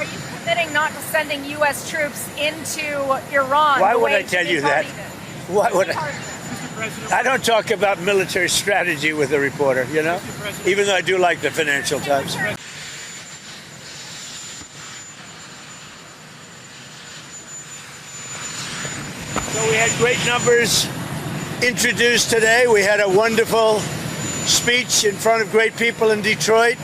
are you committing not to sending U.S. troops into Iran? Why would I tell you that? Why would I? I don't talk about military strategy with a reporter, you know, even though I do like the Financial Times. So we had great numbers introduced today. We had a wonderful speech in front of great people in Detroit,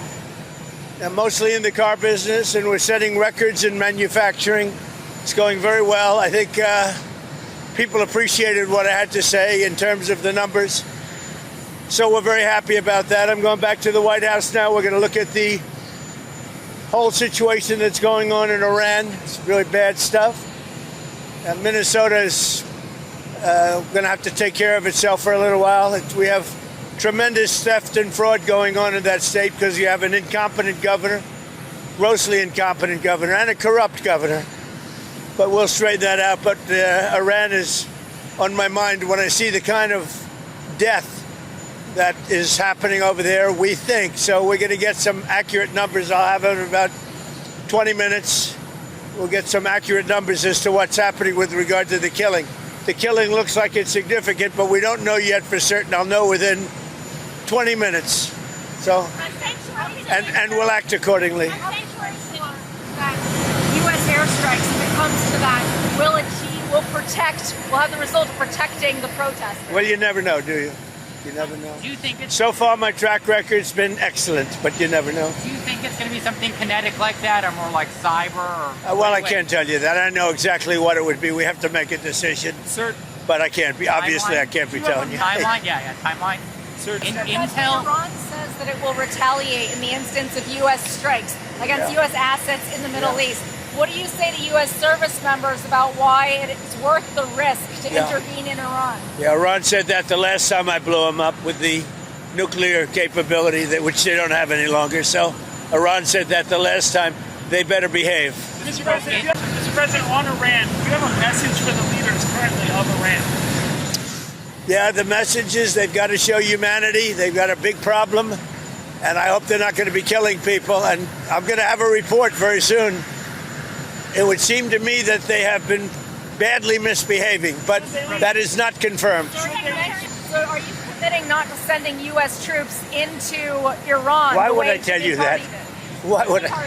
mostly in the car business, and we're setting records in manufacturing. It's going very well. I think people appreciated what I had to say in terms of the numbers. So we're very happy about that. I'm going back to the White House now. We're going to look at the whole situation that's going on in Iran. It's really bad stuff. Minnesota is going to have to take care of itself for a little while. We have tremendous theft and fraud going on in that state because you have an incompetent governor, grossly incompetent governor, and a corrupt governor. But we'll straighten that out. But Iran is on my mind when I see the kind of death that is happening over there, we think. So we're going to get some accurate numbers. I'll have it in about 20 minutes. We'll get some accurate numbers as to what's happening with regard to the killing. The killing looks like it's significant, but we don't know yet for certain. I'll know within 20 minutes. So, and we'll act accordingly. U.S. airstrikes, if it comes to that, will have the result of protecting the protesters? Well, you never know, do you? You never know. Do you think it's... So far, my track record's been excellent, but you never know. Do you think it's going to be something kinetic like that, or more like cyber? Or well, I can't tell you that. I know exactly what it would be. We have to make a decision. Sir, but I can't be. Obviously, I can't be telling you. Timeline? Yeah, timeline. Sir, Intel... Iran says that it will retaliate in the instance of U.S. strikes against U.S. assets in the Middle East. What do you say to U.S. service members about why it is worth the risk to intervene in Iran? Yeah, Iran said that the last time I blew them up with the nuclear capability, which they don't have any longer. So Iran said that the last time. They better behave. Mr. President, on Iran, do you have a message for the leaders currently of Iran? Yeah, the message is they've got to show humanity. They've got a big problem, and I hope they're not going to be killing people. And I'm going to have a report very soon. It would seem to me that they have been badly misbehaving, but that is not confirmed. So are you committing not to sending U.S. troops into Iran? Why would I tell you that? Why would I?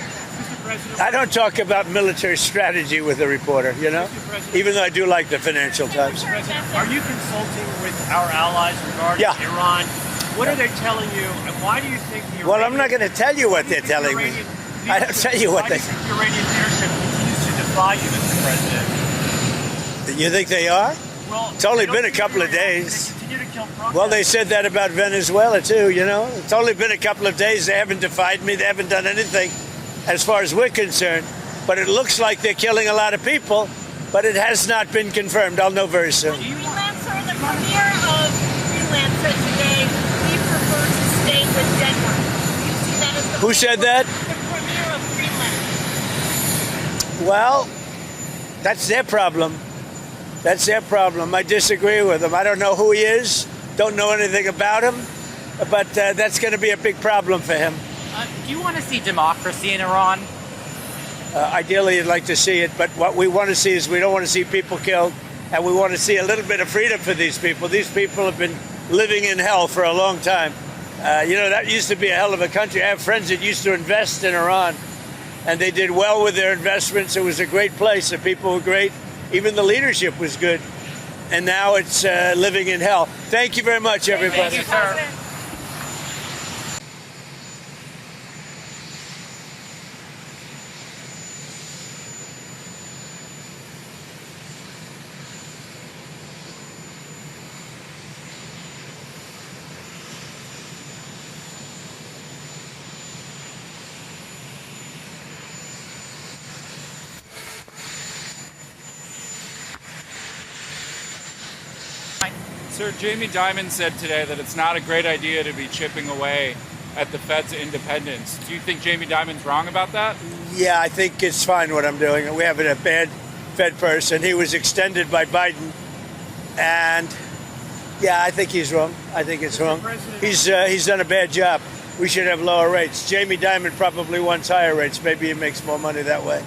I don't talk about military strategy with a reporter, you know, even though I do like the Financial Times. Are you consulting with our allies regarding Iran? What are they telling you, and why do you think the Iranian... Well, I'm not going to tell you what they're telling me. I don't tell you what they... Why do you think the Iranian leadership continues to defy you, Mr. President? You think they are? Well, it's only been a couple of days. They continue to kill protesters. Well, they said that about Venezuela, too, you know. It's only been a couple of days. They haven't defied me. They haven't done anything as far as we're concerned. But it looks like they're killing a lot of people, but it has not been confirmed. I'll know very soon. Freelancer, the premier of Greenland said today we prefer to stay with Denmark. You see that as the... Who said that? The premier of Greenland. Well, that's their problem. That's their problem. I disagree with them. I don't know who he is. Don't know anything about him. But that's going to be a big problem for him. Do you want to see democracy in Iran? Ideally, you'd like to see it. But what we want to see is we don't want to see people killed. And we want to see a little bit of freedom for these people. These people have been living in hell for a long time. You know, that used to be a hell of a country. I have friends that used to invest in Iran. And they did well with their investments. It was a great place. The people were great. Even the leadership was good. And now it's living in hell. Thank you very much, everybody. Thank you, sir. Sir, Jamie Dimon said today that it's not a great idea to be chipping away at the Fed's independence. Do you think Jamie Dimon's wrong about that? Yeah, I think it's fine what I'm doing. We have a bad Fed person. He was extended by Biden. And, yeah, I think he's wrong. I think it's wrong. He's done a bad job. we should have lower rates. Jamie Dimon probably wants higher rates. Maybe he makes more money that way.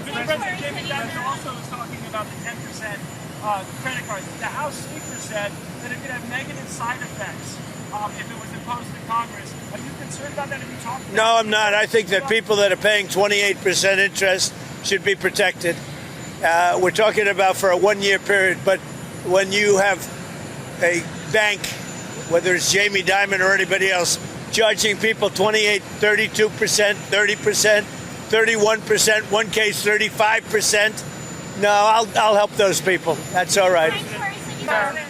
President Jamie Dimon also was talking about the 10% credit cards. The House Speaker said that it could have negative side effects if it was imposed in Congress. Are you concerned about that? Have you talked about No, I'm not. I think that people that are paying 28% interest should be protected. We're talking about for a one-year period, but when you have a bank, whether it's Jamie Dimon or anybody else, charging people 28, 32%, 30%, 31%, one case 35%, no, I'll help those people. That's all right. Thanks for